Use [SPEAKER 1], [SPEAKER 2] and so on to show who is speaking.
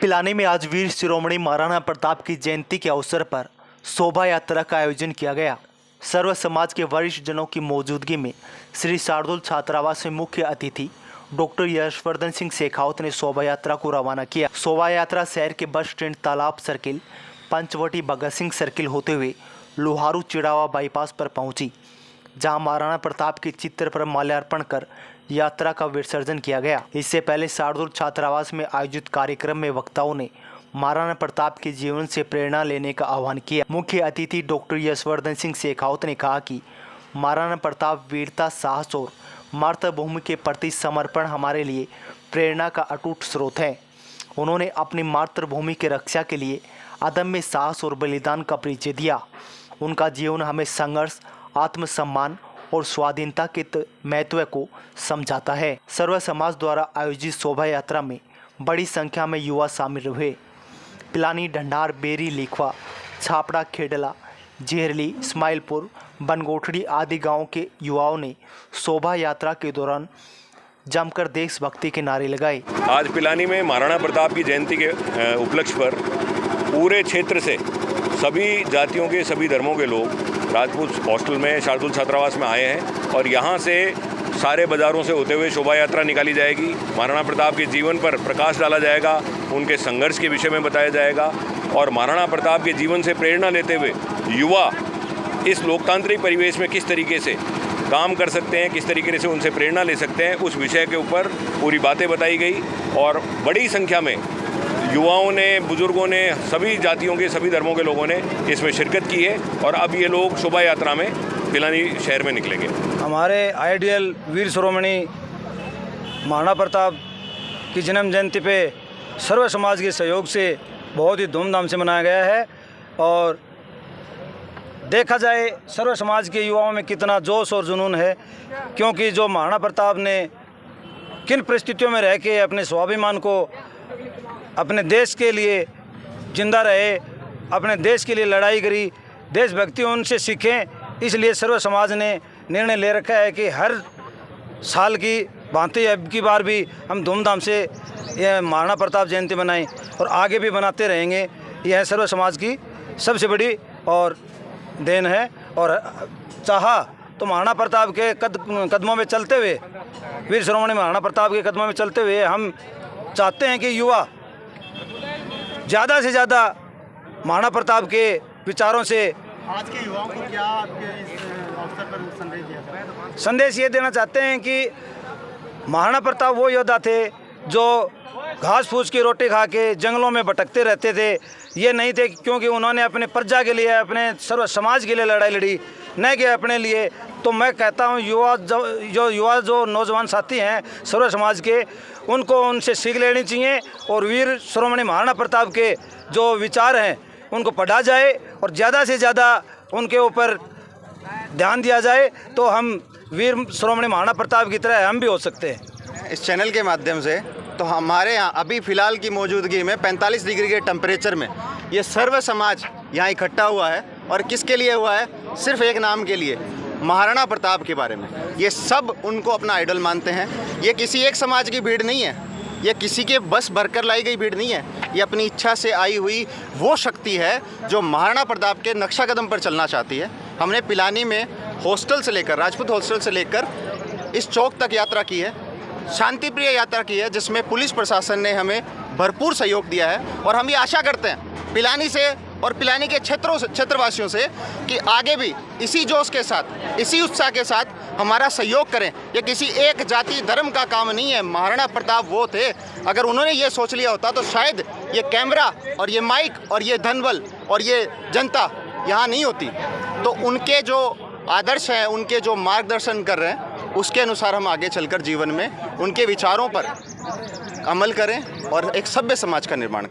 [SPEAKER 1] पिलानी में आज वीर शिरोमणि महाराणा प्रताप की जयंती के अवसर पर शोभा यात्रा का आयोजन किया गया। सर्व समाज के वरिष्ठ जनों की मौजूदगी में श्री शार्दुल छात्रावास में मुख्य अतिथि डॉक्टर यशवर्धन सिंह शेखावत ने शोभा यात्रा को रवाना किया। शोभा यात्रा शहर के बस स्टैंड, तालाब सर्किल, पंचवटी, भगत सिंह सर्किल होते हुए लोहारू चिड़ावा बाईपास पर पहुंची, जहां महाराणा प्रताप के चित्र पर माल्यार्पण कर यात्रा का विसर्जन किया गया। इससे पहले शार्दुल छात्रावास में आयोजित कार्यक्रम में वक्ताओं ने महाराणा प्रताप के जीवन से प्रेरणा लेने का आह्वान किया। मुख्य अतिथि डॉक्टर यशवर्धन सिंह शेखावत ने कहा कि महाराणा प्रताप वीरता, साहस और मातृभूमि के प्रति समर्पण हमारे लिए प्रेरणा का अटूट स्रोत है। उन्होंने अपनी मातृभूमि की रक्षा के लिए अदम्य साहस और बलिदान का परिचय दिया। उनका जीवन हमें संघर्ष, आत्मसम्मान और स्वाधीनता के महत्व को समझाता है। सर्व समाज द्वारा आयोजित शोभा यात्रा में बड़ी संख्या में युवा शामिल हुए। पिलानी, ढंढार, बेरी, लिखवा, छापड़ा, खेडला, जेहरली, इस्माइलपुर, बनगोठड़ी आदि गांवों के युवाओं ने शोभा यात्रा के दौरान जमकर देशभक्ति के नारे लगाए।
[SPEAKER 2] आज पिलानी में महाराणा प्रताप की जयंती के उपलक्ष्य पर पूरे क्षेत्र से सभी जातियों के, सभी धर्मों के लोग राजपूत हॉस्टल में, शार्दुल छात्रावास में आए हैं और यहाँ से सारे बाज़ारों से होते हुए शोभा यात्रा निकाली जाएगी। महाराणा प्रताप के जीवन पर प्रकाश डाला जाएगा, उनके संघर्ष के विषय में बताया जाएगा और महाराणा प्रताप के जीवन से प्रेरणा लेते हुए युवा इस लोकतांत्रिक परिवेश में किस तरीके से काम कर सकते हैं, किस तरीके से उनसे प्रेरणा ले सकते हैं, उस विषय के ऊपर पूरी बातें बताई गई और बड़ी संख्या में युवाओं ने, बुजुर्गों ने, सभी जातियों के, सभी धर्मों के लोगों ने इसमें शिरकत की है और अब ये लोग शोभा यात्रा में पिलानी शहर में निकलेंगे।
[SPEAKER 3] हमारे आइडियल वीर शिरोमणि महाराणा प्रताप की जन्म जयंती पे सर्व समाज के सहयोग से बहुत ही धूमधाम से मनाया गया है और देखा जाए सर्व समाज के युवाओं में कितना जोश और जुनून है, क्योंकि जो महाराणा प्रताप ने किन परिस्थितियों में रह के अपने स्वाभिमान को, अपने देश के लिए जिंदा रहे, अपने देश के लिए लड़ाई करी, देशभक्ति उनसे सीखें। इसलिए सर्व समाज ने निर्णय ले रखा है कि हर साल की भांति अब की बार भी हम धूमधाम से यह महाराणा प्रताप जयंती मनाएं और आगे भी बनाते रहेंगे। यह सर्व समाज की सबसे बड़ी और देन है और चाहा तो महाराणा प्रताप के कदमों में चलते हुए, वीर शिरोमणि महाराणा प्रताप के कदमों में चलते हुए हम चाहते हैं कि युवा ज़्यादा से ज़्यादा महाराणा प्रताप के विचारों से
[SPEAKER 4] आज के युवाओं को क्या इस अवसर पर संदेश दिया जाए?
[SPEAKER 3] संदेश ये देना चाहते हैं कि महाराणा प्रताप वो योद्धा थे जो घास फूस की रोटी खा के जंगलों में भटकते रहते थे। ये नहीं थे क्योंकि उन्होंने अपने प्रजा के लिए, अपने सर्व समाज के लिए लड़ाई लड़ी, न कि अपने लिए। तो मैं कहता हूँ युवा जो नौजवान साथी हैं सर्व समाज के, उनको उनसे सीख लेनी चाहिए और वीर शिरोमणि महाराणा प्रताप के जो विचार हैं उनको पढ़ा जाए और ज़्यादा से ज़्यादा उनके ऊपर ध्यान दिया जाए, तो हम वीर शिरोमणि महाराणा प्रताप की तरह हम भी हो सकते हैं।
[SPEAKER 4] इस चैनल के माध्यम से तो हमारे यहाँ अभी फ़िलहाल की मौजूदगी में 45 डिग्री के टेम्परेचर में ये सर्व समाज यहाँ इकट्ठा हुआ है और किसके लिए हुआ है? सिर्फ एक नाम के लिए, महाराणा प्रताप के बारे में। ये सब उनको अपना आइडल मानते हैं। ये किसी एक समाज की भीड़ नहीं है, ये किसी के बस भरकर लाई गई भीड़ नहीं है, ये अपनी इच्छा से आई हुई वो शक्ति है जो महाराणा प्रताप के नक्शा कदम पर चलना चाहती है। हमने पिलानी में हॉस्टल से लेकर, राजपूत हॉस्टल से लेकर इस चौक तक यात्रा की है, शांति प्रिय यात्रा की है, जिसमें पुलिस प्रशासन ने हमें भरपूर सहयोग दिया है और हम ये आशा करते हैं पिलानी से और पिलानी के क्षेत्रवासियों से कि आगे भी इसी जोश के साथ, इसी उत्साह के साथ हमारा सहयोग करें। ये किसी एक जाति धर्म का काम नहीं है। महाराणा प्रताप वो थे, अगर उन्होंने ये सोच लिया होता तो शायद ये कैमरा और ये माइक और ये धनबल और ये जनता यहाँ नहीं होती। तो उनके जो आदर्श हैं, उनके जो मार्गदर्शन कर रहे हैं, उसके अनुसार हम आगे चलकर जीवन में उनके विचारों पर अमल करें और एक सभ्य समाज का निर्माण करें।